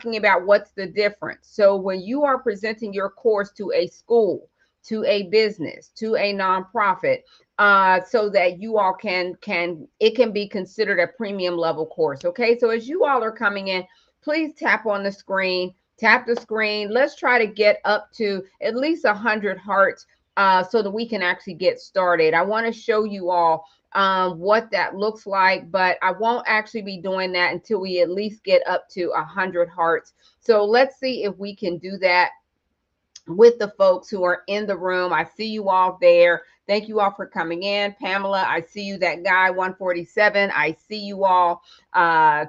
talking about what's the difference. So when you are presenting your course to a school, to a business, to a nonprofit, so that you all it can be considered a premium level course. Okay, so as you all are coming in, please tap on the screen, tap the screen. Let's try to get up to at least 100 hearts, so that we can actually get started. I want to show you all what that looks like, but I won't actually be doing that until we at least get up to 100 hearts. So let's see if we can do that with the folks who are in the room. I see you all there. Thank you all for coming in. Pamela, I see you. That guy 147, I see you all.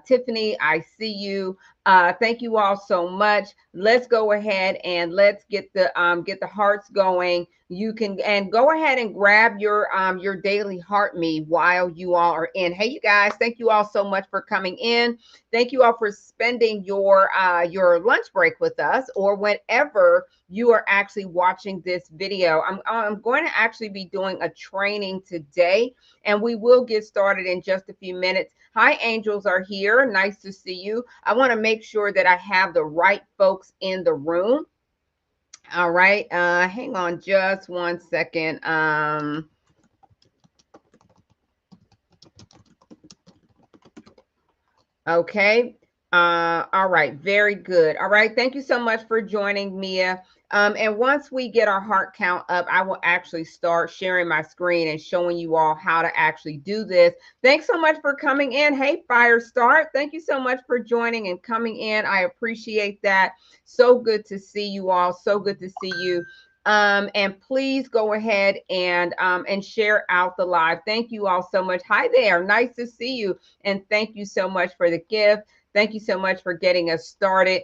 Tiffany, I see you. Thank you all so much. Let's go ahead and let's get the hearts going. You can go ahead and grab your daily heart me while you all are in. Hey, you guys, thank you all so much for coming in. Thank you all for spending your lunch break with us, or whenever you are actually watching this video. I'm going to actually be doing a training today, and we will get started in just a few minutes. Hi, angels are here. Nice to see you. I want to make sure that I have the right folks in the room. All right. Hang on just one second. Okay. All right. Very good. All right. Thank you so much for joining, Mia. And once we get our heart count up, I will actually start sharing my screen and showing you all how to actually do this. Thanks so much for coming in. Hey, Fire Start. Thank you so much for joining and coming in. I appreciate that. So good to see you all. So good to see you. And please go ahead and share out the live. Thank you all so much. Hi there. Nice to see you. And thank you so much for the gift. Thank you so much for getting us started.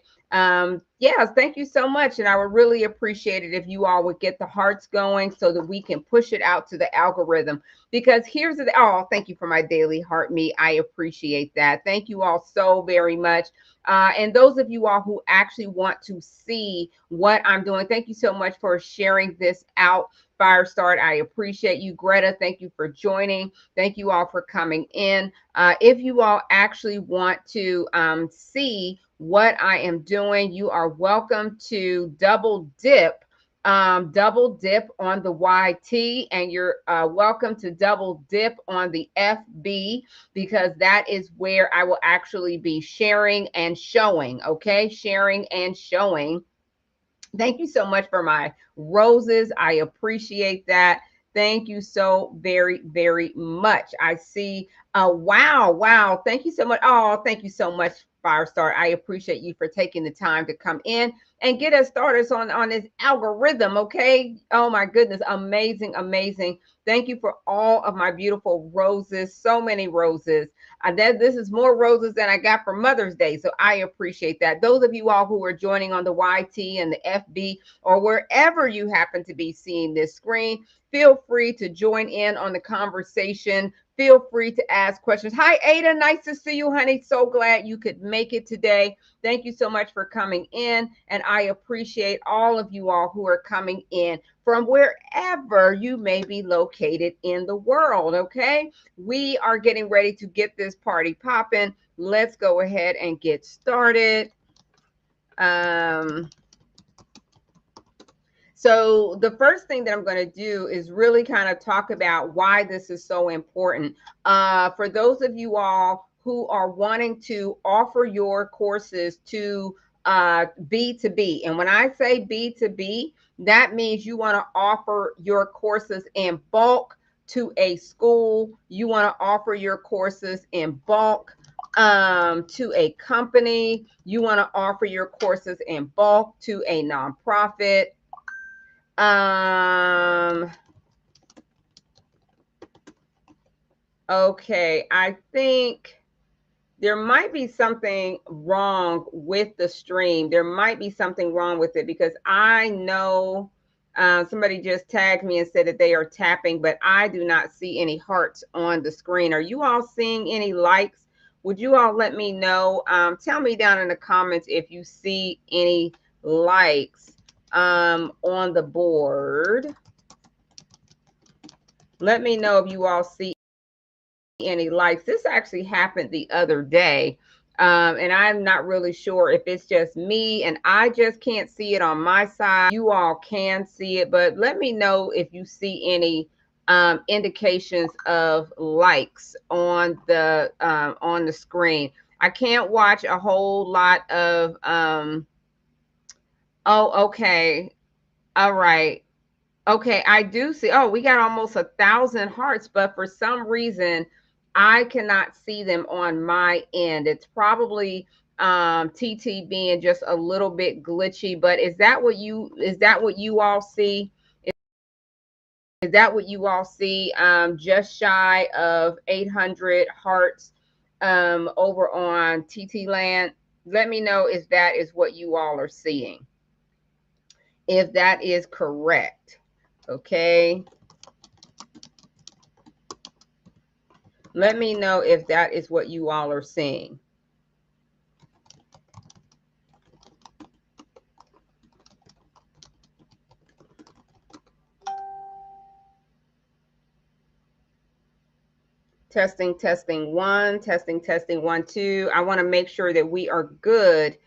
Yes, thank you so much. And I would really appreciate it if you all would get the hearts going so that we can push it out to the algorithm. Because here's the, oh, thank you for my daily heart me. I appreciate that. Thank you all so very much. And those of you all who actually want to see what I'm doing, thank you so much for sharing this out. Firestart, I appreciate you. Greta, thank you for joining. Thank you all for coming in. If you all actually want to see what I am doing, you are welcome to double dip on the YT, and you're welcome to double dip on the FB, because that is where I will actually be sharing and showing. Okay, sharing and showing. Thank you so much for my roses. I appreciate that. Thank you so very, very much. I see. Wow. Thank you so much. Oh, thank you so much, Firestar. I appreciate you for taking the time to come in and get us started on this algorithm. Okay. Oh my goodness. Amazing. Thank you for all of my beautiful roses. So many roses. This is more roses than I got for Mother's Day. So I appreciate that. Those of you all who are joining on the YT and the FB, or wherever you happen to be seeing this screen, feel free to join in on the conversation. Feel free to ask questions. Hi, Ada. Nice to see you, honey. So glad you could make it today. Thank you so much for coming in. And I appreciate all of you all who are coming in from wherever you may be located in the world. Okay, we are getting ready to get this party popping. Let's go ahead and get started. So the first thing that I'm going to do is really kind of talk about why this is so important. For those of you all who are wanting to offer your courses to B2B, and when I say B2B, that means you want to offer your courses in bulk to a school. You want to offer your courses in bulk to a company. You want to offer your courses in bulk to a nonprofit. Okay, I think there might be something wrong with the stream. There might be something wrong with it, because I know somebody just tagged me and said that they are tapping, but I do not see any hearts on the screen. Are you all seeing any likes? Would you all let me know? Tell me down in the comments if you see any likes on the board. Let me know if you all see any likes. This actually happened the other day. And I'm not really sure if it's just me and I just can't see it on my side. You all can see it, but let me know if you see any indications of likes on the screen. I can't watch a whole lot of oh, okay. All right. Okay, I do see. Oh, we got almost 1,000 hearts, but for some reason, I cannot see them on my end. It's probably TT being just a little bit glitchy. But is that what you all see? Is that what you all see? Just shy of 800 hearts over on TT Land. Let me know if that is what you all are seeing. If that is correct. Okay. Let me know if that is what you all are seeing. Testing, testing one, testing one, two. I want to make sure that we are good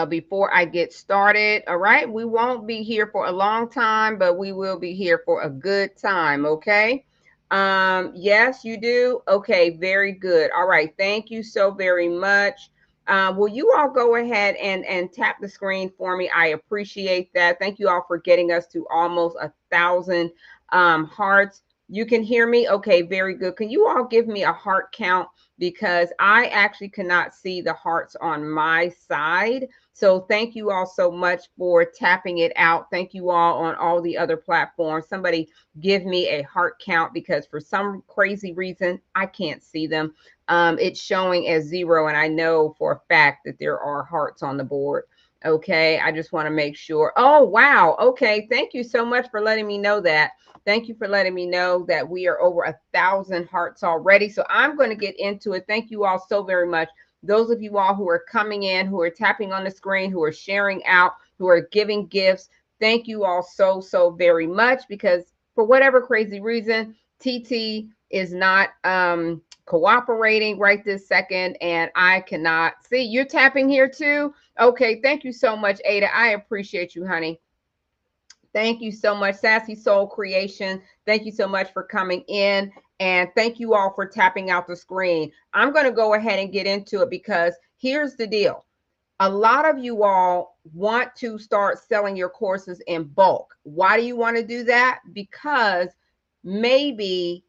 before I get started. All right. We won't be here for a long time, but we will be here for a good time. Okay. Yes, you do. Okay. Very good. All right. Thank you so very much. Will you all go ahead and tap the screen for me? I appreciate that. Thank you all for getting us to almost 1,000 hearts. You can hear me? Okay, very good. Can you all give me a heart count? Because I actually cannot see the hearts on my side. So thank you all so much for tapping it out. Thank you all on all the other platforms. Somebody give me a heart count because for some crazy reason, I can't see them. It's showing as 0, and I know for a fact that there are hearts on the board. Okay, I just want to make sure. Oh, wow. Okay, thank you so much for letting me know that. Thank you for letting me know that we are over 1,000 hearts already. So I'm going to get into it. Thank you all so very much. Those of you all who are coming in, who are tapping on the screen, who are sharing out, who are giving gifts, thank you all so, so very much, because for whatever crazy reason, TT is not cooperating right this second, and I cannot see. You're tapping here too? Okay, thank you so much, Ada. I appreciate you, honey. Thank you so much, Sassy Soul Creation. Thank you so much for coming in. And thank you all for tapping out the screen. I'm going to go ahead and get into it because here's the deal. A lot of you all want to start selling your courses in bulk. Why do you want to do that? Because maybe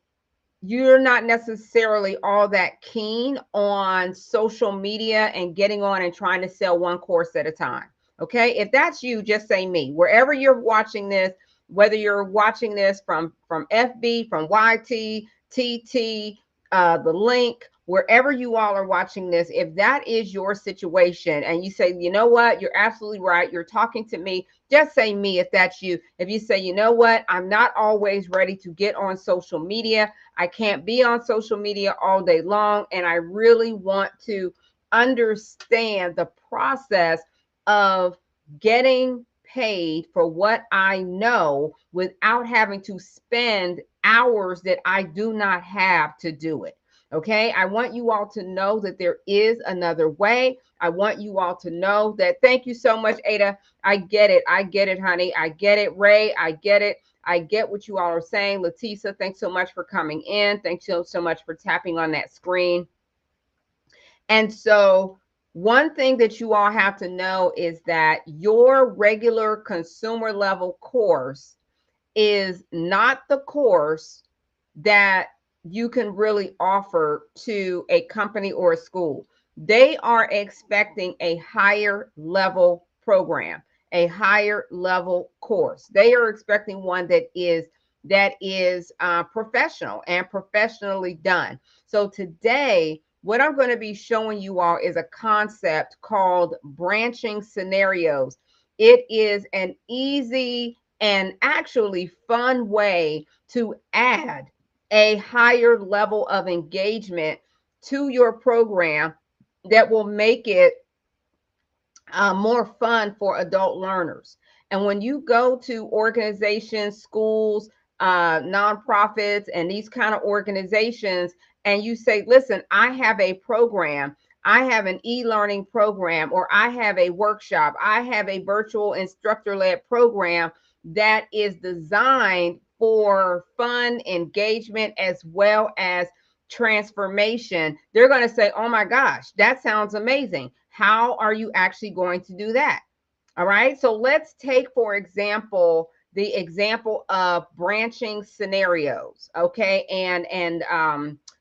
you're not necessarily all that keen on social media and getting on and trying to sell one course at a time. Okay, if that's you, just say me. Wherever you're watching this, whether you're watching this from FB, from YT, TT, the link, wherever you all are watching this, if that is your situation and you say, you know what, you're absolutely right, you're talking to me, just say me if that's you. If you say, you know what, I'm not always ready to get on social media. I can't be on social media all day long, and I really want to understand the process of getting paid for what I know without having to spend hours that I do not have to do it. Okay, I want you all to know that there is another way. I want you all to know that. Thank you so much, Ada. I get it. I get it, honey. I get it, Ray. I get it. I get what you all are saying. Letisa, thanks so much for coming in. Thanks so much for tapping on that screen. And so one thing that you all have to know is that your regular consumer level course is not the course that you can really offer to a company or a school. They are expecting a higher level program, a higher level course. They are expecting one that is professional and professionally done. So today, what I'm going to be showing you all is a concept called branching scenarios. It is an easy and actually fun way to add a higher level of engagement to your program that will make it more fun for adult learners. And when you go to organizations, schools, nonprofits, and these kind of organizations, and you say, listen, I have a program, I have an e-learning program, or I have a workshop, I have a virtual instructor-led program that is designed for fun, engagement, as well as transformation, they're going to say, oh my gosh, that sounds amazing. How are you actually going to do that? All right. So let's take, for example, the example of branching scenarios. Okay. And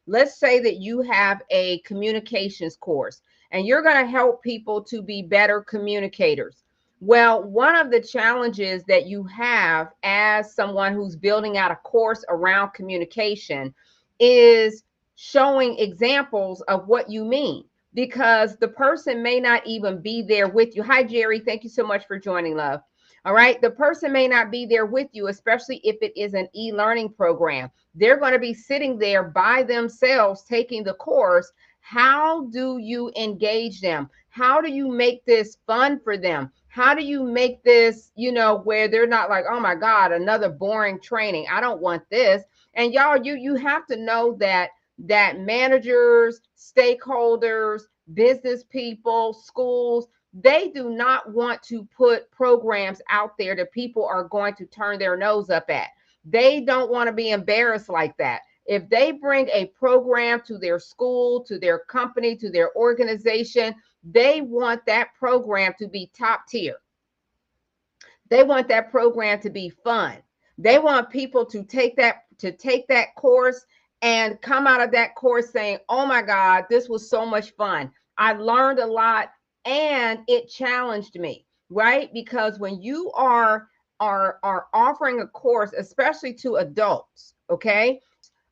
let's say that you have a communications course and you're going to help people to be better communicators. Well, one of the challenges that you have as someone who's building out a course around communication is showing examples of what you mean, because the person may not even be there with you. Hi, Jerry. Thank you so much for joining, love. All right. The person may not be there with you, especially if it is an e-learning program. They're going to be sitting there by themselves taking the course. How do you engage them? How do you make this fun for them? How do you make this, where they're not like, oh my God, another boring training. I don't want this. And y'all, you have to know that managers, stakeholders, business people, schools, they do not want to put programs out there that people are going to turn their nose up at. They don't want to be embarrassed like that. If they bring a program to their school, to their company, to their organization, they want that program to be top tier. They want that program to be fun. They want people to take that course and come out of that course saying, "Oh my God, this was so much fun. I learned a lot and it challenged me." Right? Because when you are offering a course, especially to adults, okay?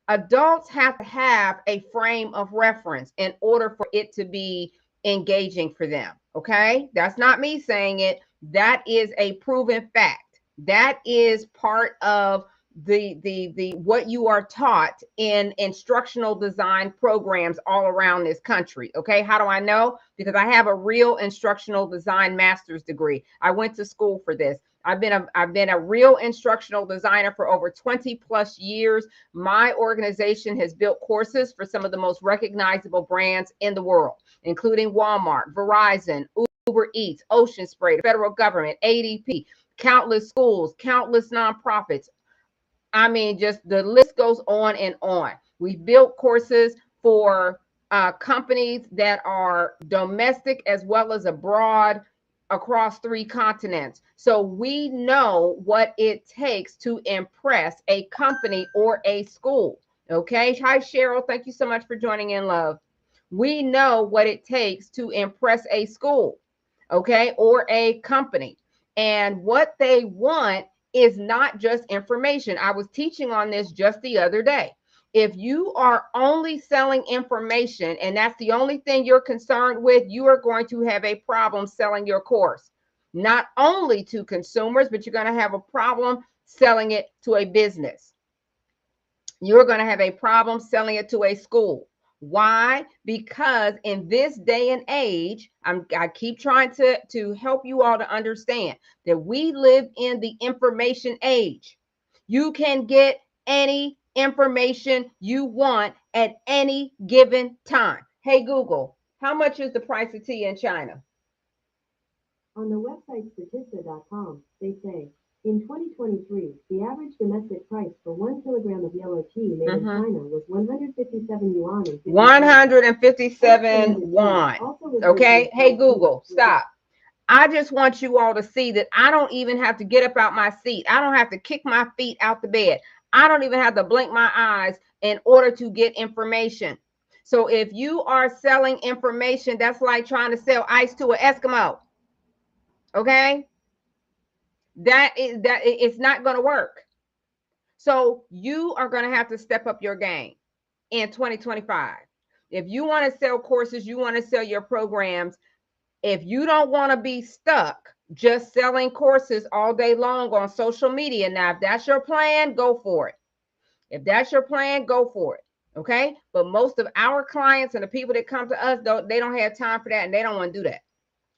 Adults have to have a frame of reference in order for it to be engaging for them. Okay. That's not me saying it. That is a proven fact. That is part of the what you are taught in instructional design programs all around this country. Okay. How do I know? Because I have a real instructional design master's degree. I went to school for this. I've been a real instructional designer for over 20 plus years. My organization has built courses for some of the most recognizable brands in the world, including Walmart, Verizon, Uber Eats, Ocean Spray, the federal government, ADP, countless schools, countless nonprofits. I mean, just the list goes on and on. We built courses for companies that are domestic as well as abroad, across 3 continents. So we know what it takes to impress a company or a school. Okay. Hi, Cheryl. Thank you so much for joining in, love. We know what it takes to impress a school, okay, or a company. And what they want is not just information. I was teaching on this just the other day. If you are only selling information and that's the only thing you're concerned with, you are going to have a problem selling your course. Not only to consumers, but you're going to have a problem selling it to a business. You're going to have a problem selling it to a school. Why? Because in this day and age, I keep trying to help you all to understand that we live in the information age. You can get any information you want at any given time. Hey, Google, how much is the price of tea in China? On the website Statista.com, they say, in 2023, the average domestic price for 1 kilogram of yellow tea made in China was 157 yuan. 157 won. Okay. Hey, Google, stop. I just want you all to see that I don't even have to get up out my seat. I don't have to kick my feet out the bed. I don't even have to blink my eyes in order to get information. So if you are selling information, that's like trying to sell ice to an Eskimo. Okay. That it's not going to work. So you are going to have to step up your game in 2025. If you want to sell courses, you want to sell your programs. If you don't want to be stuck just selling courses all day long on social media, now, if that's your plan, go for it. If that's your plan, go for it. Okay. But most of our clients and the people that come to us, they don't have time for that and they don't want to do that.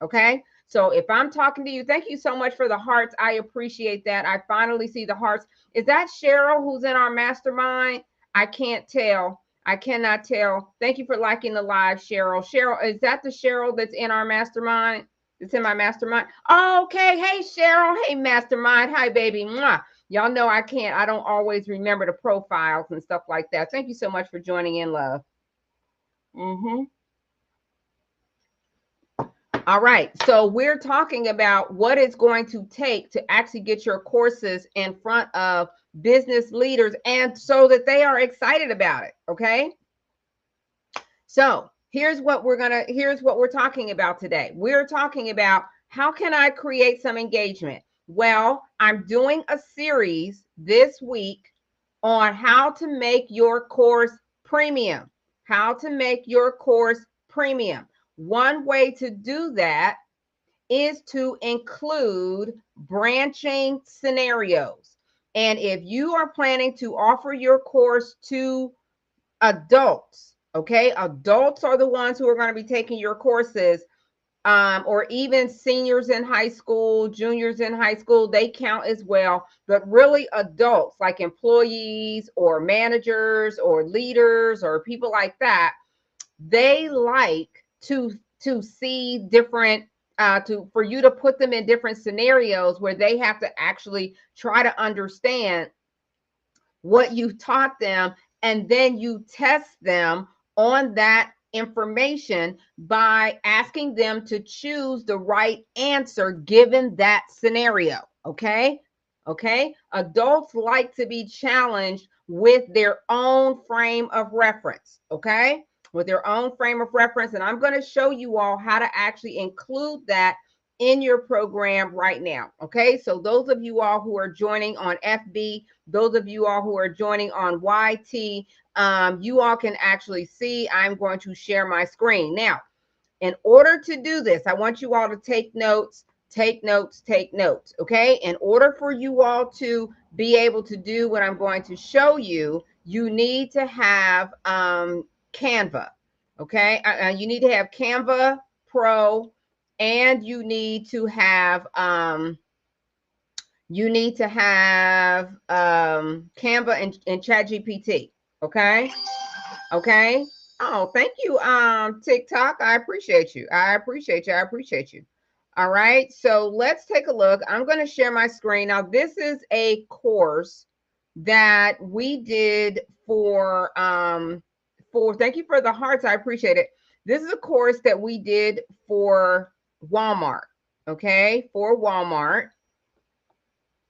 Okay. So if I'm talking to you, thank you so much for the hearts. I appreciate that. I finally see the hearts. Is that Cheryl who's in our mastermind? I can't tell. I cannot tell. Thank you for liking the live, Cheryl. Cheryl, is that the Cheryl that's in our mastermind? It's in my mastermind. Oh, okay. Hey, Cheryl. Hey, mastermind. Hi, baby. Mwah. Y'all know I don't always remember the profiles and stuff like that. Thank you so much for joining in, love. All right. So we're talking about what it's going to take to actually get your courses in front of business leaders and so that they are excited about it. Okay. So here's what we're talking about today. We're talking about how can I create some engagement? Well, I'm doing a series this week on how to make your course premium. How to make your course premium. One way to do that is to include branching scenarios. And if you are planning to offer your course to adults, okay, adults are the ones who are going to be taking your courses, or even seniors in high school, juniors in high school, they count as well. But really, adults like employees or managers or leaders or people like that, they like to see different for you to put them in different scenarios where they have to actually try to understand what you taught them, and then you test them on that information by asking them to choose the right answer given that scenario. Okay, adults like to be challenged with their own frame of reference. Okay, with their own frame of reference, and I'm going to show you all how to actually include that in your program right now. Okay, so those of you all who are joining on FB, those of you all who are joining on YT, you all can actually see. I'm going to share my screen now. In order to do this, I want you all to take notes, take notes, take notes. Okay, in order for you all to be able to do what I'm going to show you, you need to have Canva. Okay, you need to have Canva Pro, and you need to have Canva and ChatGPT. Okay. Okay. Oh, thank you, TikTok. I appreciate you. I appreciate you. I appreciate you. All right. So let's take a look. I'm going to share my screen. Now, this is a course that we did for thank you for the hearts. I appreciate it. This is a course that we did for Walmart. Okay, for Walmart.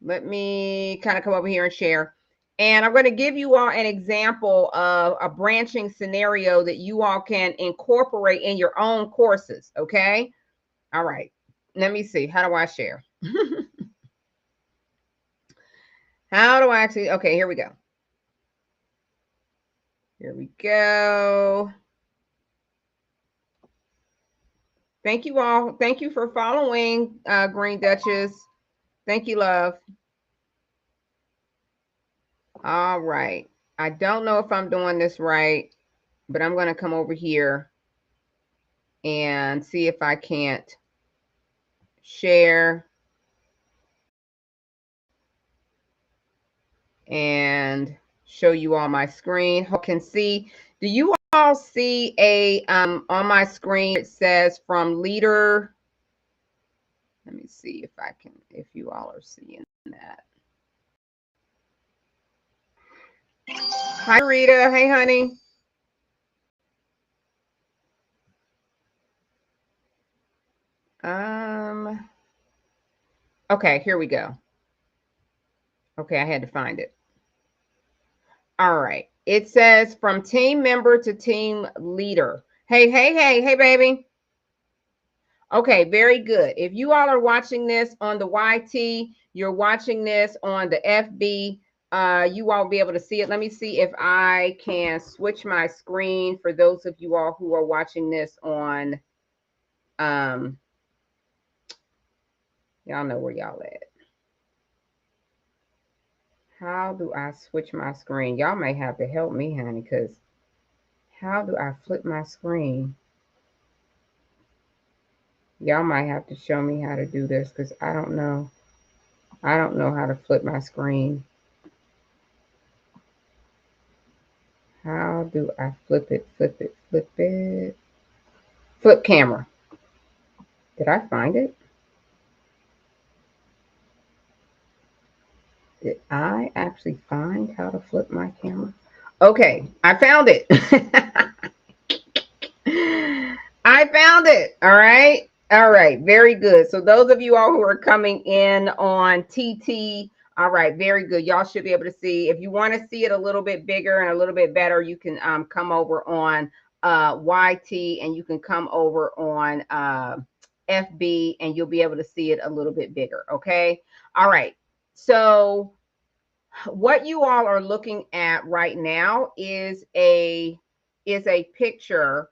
Let me kind of come over here and share. And I'm going to give you all an example of a branching scenario that you all can incorporate in your own courses. Okay. All right. Let me see. How do I share? How do I actually? Okay, here we go. Here we go. Thank you all. Thank you for following, Green Duchess. Thank you, love. All right. I don't know if I'm doing this right, but I'm going to come over here and see if I can't share and show you all my screen. You can see, do you all see a on my screen it says from leader? Let me see if you all are seeing that. Hi Rita. Hey honey. Okay, here we go. Okay, I had to find it. All right. It says from team member to team leader. Hey, baby. Okay, very good. If you all are watching this on the YT, you're watching this on the FB, you all will be able to see it. Let me see if I can switch my screen for those of you all who are watching this on, y'all know where y'all at. How do I switch my screen? Y'all may have to help me, honey, because how do I flip my screen? Y'all might have to show me how to do this because I don't know. I don't know how to flip my screen. How do I flip it? Flip it, flip it. Flip camera. Did I find it? Did I actually find how to flip my camera? Okay, I found it. I found it. All right. All right. Very good. So those of you all who are coming in on TT, all right, very good. Y'all should be able to see. If you want to see it a little bit bigger and a little bit better, you can come over on YT, and you can come over on FB, and you'll be able to see it a little bit bigger. Okay. All right. So what you all are looking at right now is a picture.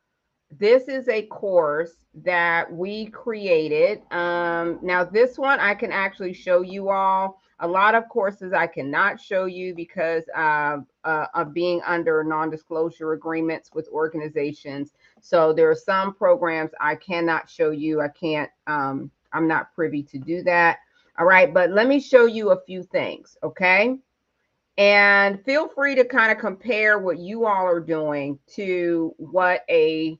This is a course that we created. Now this one I can actually show you all. A lot of courses I cannot show you because of being under non-disclosure agreements with organizations. So there are some programs I cannot show you. I can't, I'm not privy to do that. All right, but let me show you a few things, okay? And feel free to kind of compare what you all are doing to what a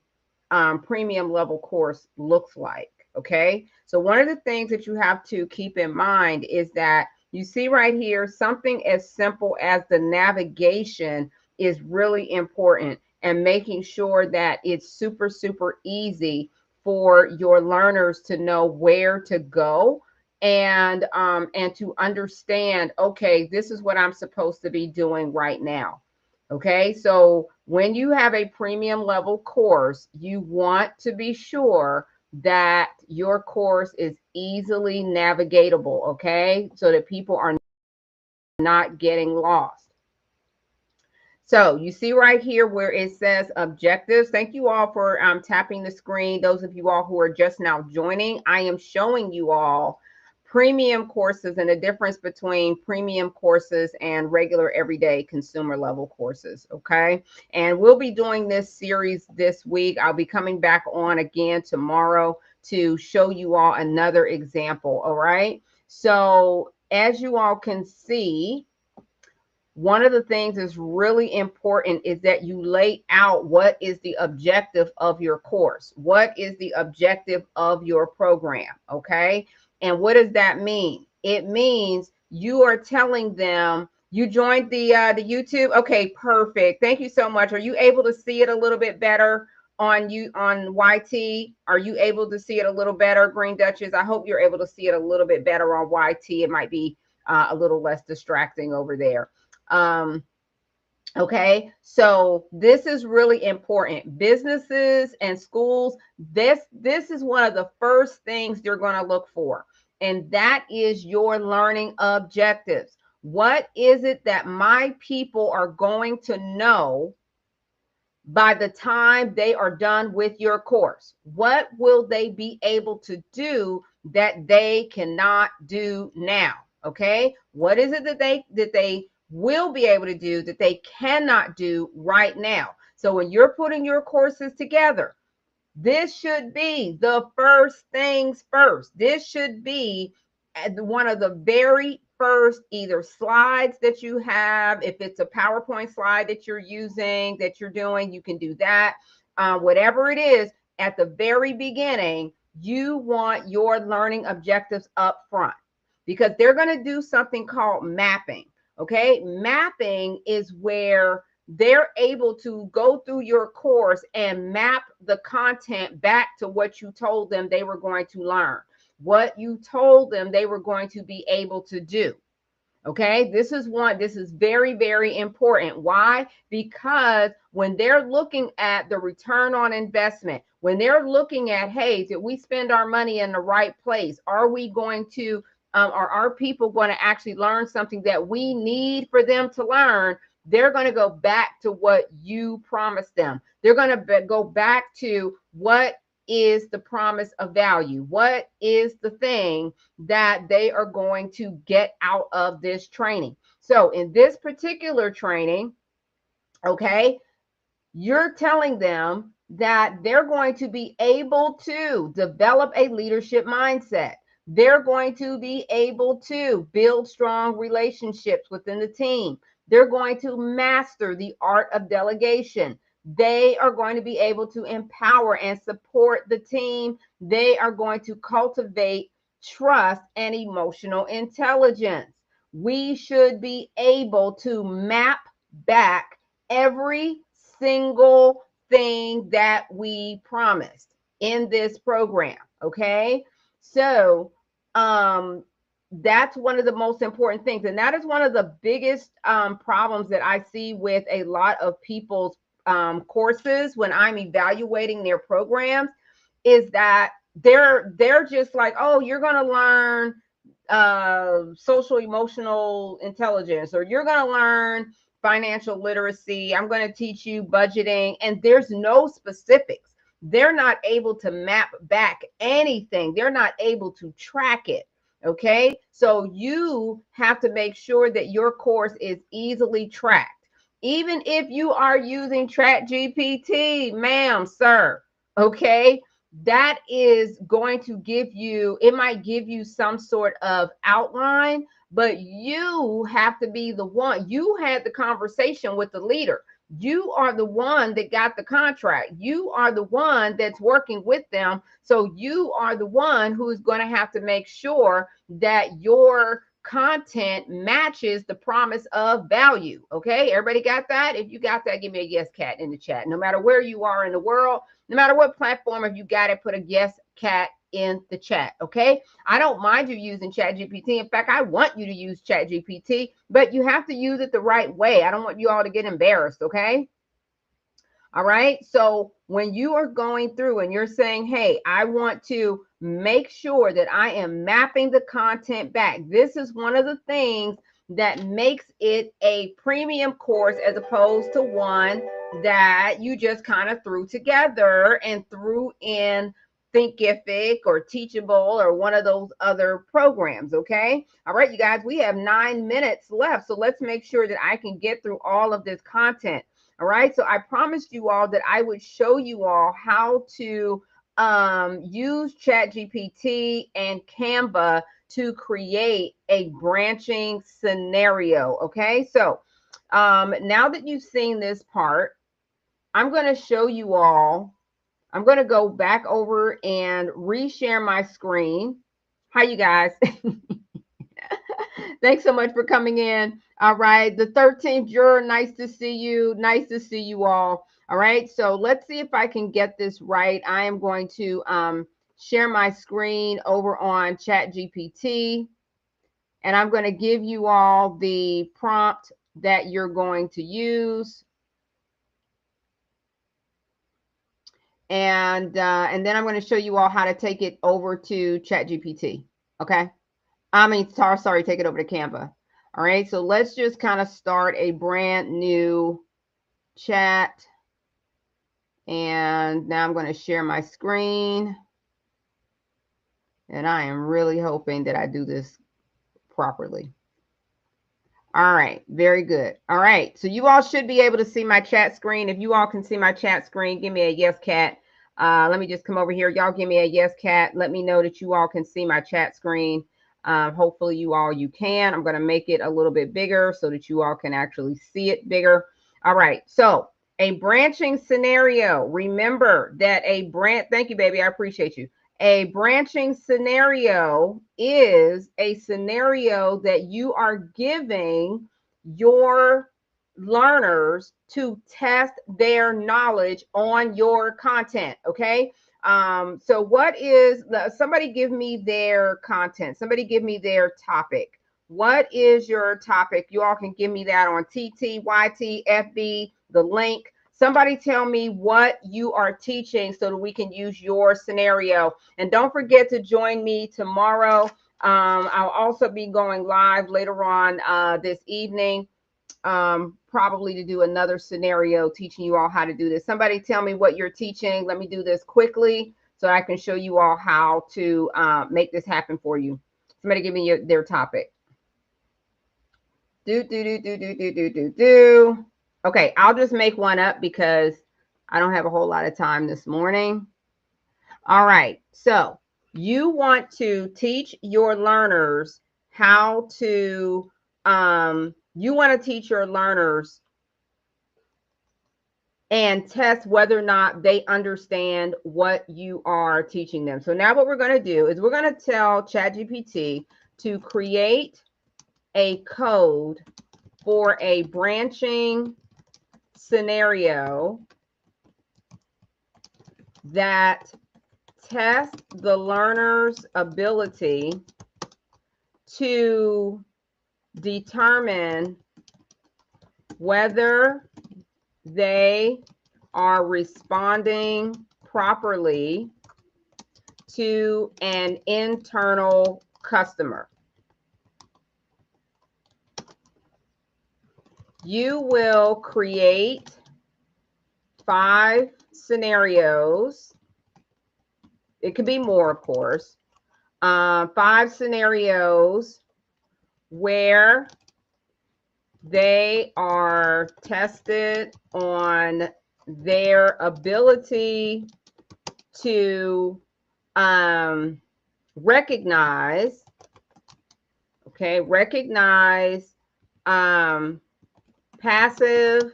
premium level course looks like. Okay. So one of the things that you have to keep in mind is that you see right here, something as simple as the navigation is really important, and making sure that it's super, super easy for your learners to know where to go, and to understand, okay, this is what I'm supposed to be doing right now. Okay, so when you have a premium level course, you want to be sure that your course is easily navigatable, okay, so that people are not getting lost. So you see right here where it says objectives. Thank you all for tapping the screen. Those of you all who are just now joining, I am showing you all premium courses and the difference between premium courses and regular everyday consumer level courses. Okay. And we'll be doing this series this week. I'll be coming back on again tomorrow to show you all another example. All right. So as you all can see, one of the things that's really important is that you lay out what is the objective of your course. What is the objective of your program? Okay. And what does that mean? It means you are telling them you joined the YouTube. Okay, perfect. Thank you so much. Are you able to see it a little bit better on YT? Are you able to see it a little better, Green Duchess? I hope you're able to see it a little bit better on YT. It might be a little less distracting over there. Okay, so this is really important. Businesses and schools, this is one of the first things they're going to look for, and that is your learning objectives. What is it that my people are going to know by the time they are done with your course? What will they be able to do that they cannot do now? Okay, what is it that they will be able to do that they cannot do right now? So when you're putting your courses together, this should be the first things first. This should be one of the very first either slides that you have. If it's a PowerPoint slide that you're using, that you're doing, you can do that. Whatever it is, at the very beginning, you want your learning objectives up front, because they're going to do something called mapping. Okay, mapping is where they're able to go through your course and map the content back to what you told them they were going to learn, what you told them they were going to be able to do. Okay, this is very, very important. Why? Because when they're looking at the return on investment, when they're looking at, hey, did we spend our money in the right place? Are we going to, are our people going to actually learn something that we need for them to learn? They're going to go back to what you promised them. They're going to go back to what is the promise of value. What is the thing that they are going to get out of this training? So in this particular training, okay, you're telling them that they're going to be able to develop a leadership mindset. They're going to be able to build strong relationships within the team. They're going to master the art of delegation. They are going to be able to empower and support the team. They are going to cultivate trust and emotional intelligence. We should be able to map back every single thing that we promised in this program. Okay. So, that's one of the most important things. And that is one of the biggest problems that I see with a lot of people's courses when I'm evaluating their programs, is that they're just like, oh, you're going to learn social emotional intelligence, or you're going to learn financial literacy. I'm going to teach you budgeting, and there's no specifics. They're not able to map back anything. They're not able to track it. Okay. So you have to make sure that your course is easily tracked. Even if you are using Chat GPT, ma'am, sir. Okay, that is going to give you, it might give you some sort of outline, but you have to be the one. You had the conversation with the leader. You are the one that got the contract. You are the one that's working with them. So you are the one who is going to have to make sure that your content matches the promise of value. Okay, everybody got that? If you got that, give me a yes cat in the chat. No matter where you are in the world, no matter what platform, if you got it, put a yes cat in the chat. Okay, I don't mind you using Chat GPT. In fact, I want you to use Chat GPT, but you have to use it the right way. I don't want you all to get embarrassed. Okay. All right. So when you are going through and you're saying, hey, I want to make sure that I am mapping the content back, this is one of the things that makes it a premium course as opposed to one that you just kind of threw together and threw in Thinkific or Teachable or one of those other programs. Okay. All right, you guys, we have 9 minutes left. So let's make sure that I can get through all of this content. All right. So I promised you all that I would show you all how to use ChatGPT and Canva to create a branching scenario. Okay. So now that you've seen this part, I'm going to show you all. I'm going to go back over and reshare my screen. Hi, you guys. Thanks so much for coming in. All right. The 13th juror, nice to see you. Nice to see you all. All right. So let's see if I can get this right. I am going to share my screen over on ChatGPT, and I'm going to give you all the prompt that you're going to use. And then I'm going to show you all how to take it over to ChatGPT. Okay. Sorry, take it over to Canva. All right, so let's just kind of start a brand new chat. And now I'm going to share my screen. And I am really hoping that I do this properly. All right, very good. All right, so you all should be able to see my chat screen. If you all can see my chat screen, give me a yes, cat. Let me just come over here. Y'all give me a yes, cat. Let me know that you all can see my chat screen. Hopefully you can. I'm going to make it a little bit bigger so that you all can actually see it bigger. All right, so a branching scenario. Remember that thank you, baby. I appreciate you. A branching scenario is a scenario that you are giving your learners to test their knowledge on your content. Okay. So what is somebody give me their content? Somebody give me their topic. What is your topic? You all can give me that on TT, YT, FB, the link. Somebody tell me what you are teaching so that we can use your scenario. And don't forget to join me tomorrow. I'll also be going live later on this evening, probably to do another scenario teaching you all how to do this. Somebody tell me what you're teaching. Let me do this quickly so I can show you all how to make this happen for you. Somebody give me their topic. Okay, I'll just make one up because I don't have a whole lot of time this morning. All right, so you want to teach your learners how to You want to teach your learners and test whether or not they understand what you are teaching them. So now what we're going to do is we're going to tell ChatGPT to create a code for a branching scenario that tests the learner's ability to determine whether they are responding properly to an internal customer. You will create 5 scenarios. It could be more, of course. 5 scenarios where they are tested on their ability to recognize passive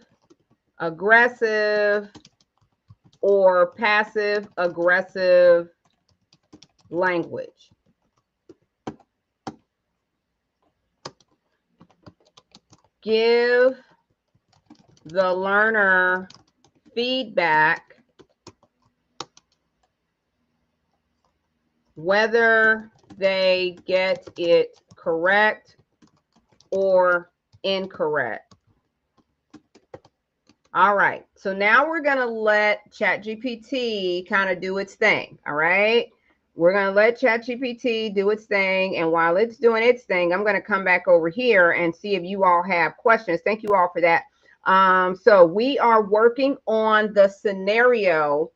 aggressive or passive aggressive language. Give the learner feedback whether they get it correct or incorrect. All right, so now we're going to let ChatGPT kind of do its thing. All right, we're going to let ChatGPT do its thing. And while it's doing its thing, I'm going to come back over here and see if you all have questions. Thank you all for that. So we are working on the scenario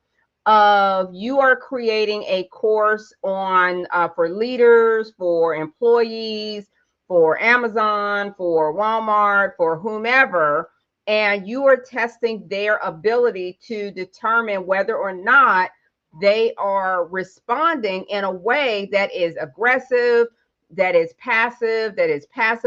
of you are creating a course on for leaders, for employees, for Amazon, for Walmart, for whomever, and you are testing their ability to determine whether or not they are responding in a way that is aggressive, that is passive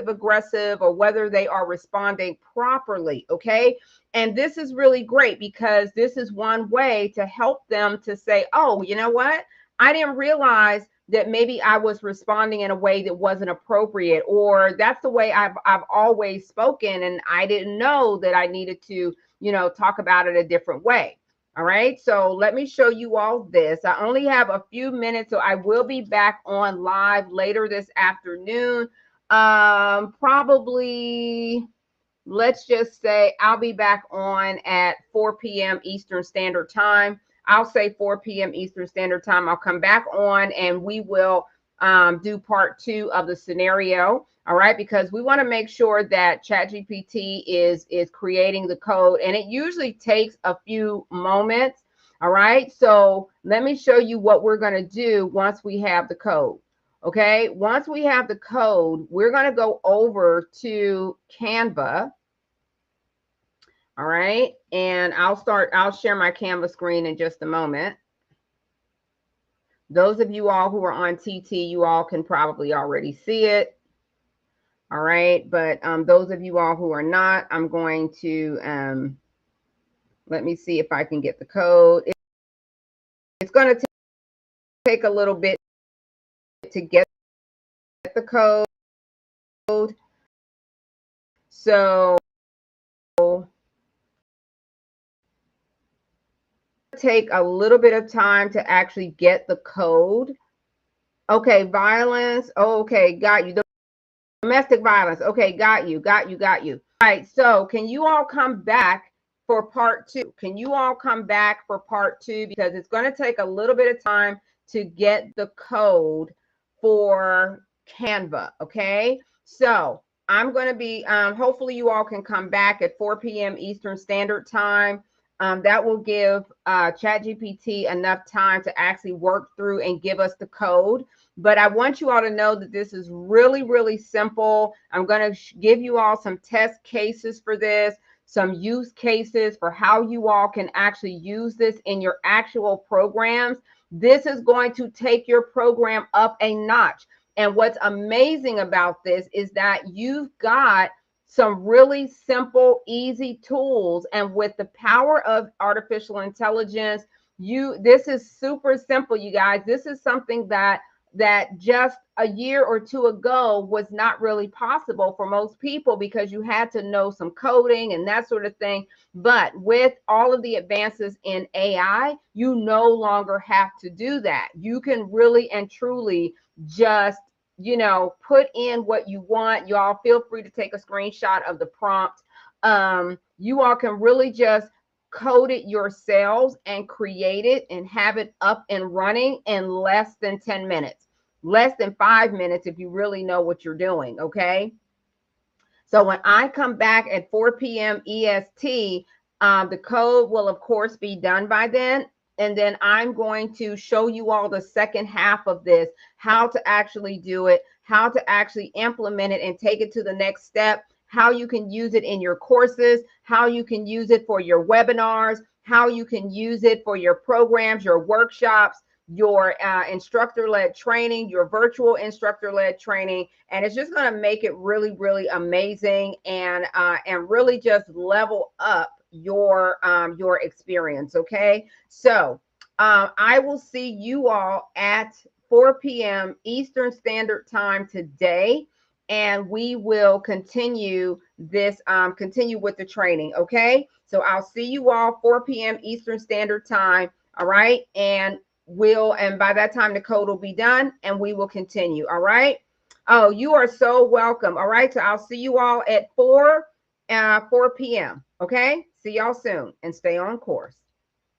aggressive, or whether they are responding properly. Okay. And this is really great because this is one way to help them to say, oh, you know what? I didn't realize that maybe I was responding in a way that wasn't appropriate, or that's the way I've always spoken, and I didn't know that I needed to, talk about it a different way. All right, so let me show you all this. I only have a few minutes, so I will be back on live later this afternoon. Probably, let's just say I'll be back on at 4 p.m. Eastern Standard Time. I'll say 4 p.m. Eastern Standard Time. I'll come back on and we will do part 2 of the scenario. All right, because we want to make sure that ChatGPT is creating the code, and it usually takes a few moments. All right, so let me show you what we're going to do once we have the code. Okay, once we have the code, we're going to go over to Canva. All right, and I'll share my Canva screen in just a moment. Those of you all who are on TT, you all can probably already see it. All right, but those of you all who are not, I'm going to, let me see if I can get the code. It's going to take a little bit to get the code. So take a little bit of time to actually get the code. Okay, violence. Oh, okay, got you. Domestic violence. Okay, got you. All right, so can you all come back for part 2? Can you all come back for part 2? Because it's going to take a little bit of time to get the code for Canva. Okay, so I'm going to be, hopefully you all can come back at 4 p.m. Eastern Standard Time. That will give ChatGPT enough time to actually work through and give us the code. But I want you all to know that this is really, really simple. I'm going to give you all some test cases for this, some use cases for how you all can actually use this in your actual programs. This is going to take your program up a notch. And what's amazing about this is that you've got some really simple, easy tools. And with the power of artificial intelligence, this is super simple, you guys. This is something that just a year or two ago was not really possible for most people, because you had to know some coding and that sort of thing. But with all of the advances in AI, you no longer have to do that. You can really and truly just, put in what you want. You all feel free to take a screenshot of the prompt. You all can really just code it yourselves and create it and have it up and running in less than 10 minutes, less than 5 minutes if you really know what you're doing. Okay. So when I come back at 4 p.m. EST, the code will, of course, be done by then. And then I'm going to show you all the second half of this, how to actually do it, how to actually implement it and take it to the next step, how you can use it in your courses, how you can use it for your webinars, how you can use it for your programs, your workshops, your instructor-led training, your virtual instructor-led training. And it's just going to make it really, really amazing, and really just level up your experience. Okay. So I will see you all at 4 p.m. Eastern Standard Time today, and we will continue this, continue with the training. Okay. So I'll see you all 4 p.m. Eastern Standard Time. All right. And by that time the code will be done and we will continue. All right. Oh, you are so welcome. All right. So I'll see you all at 4 p.m. Okay. See y'all soon and stay on course.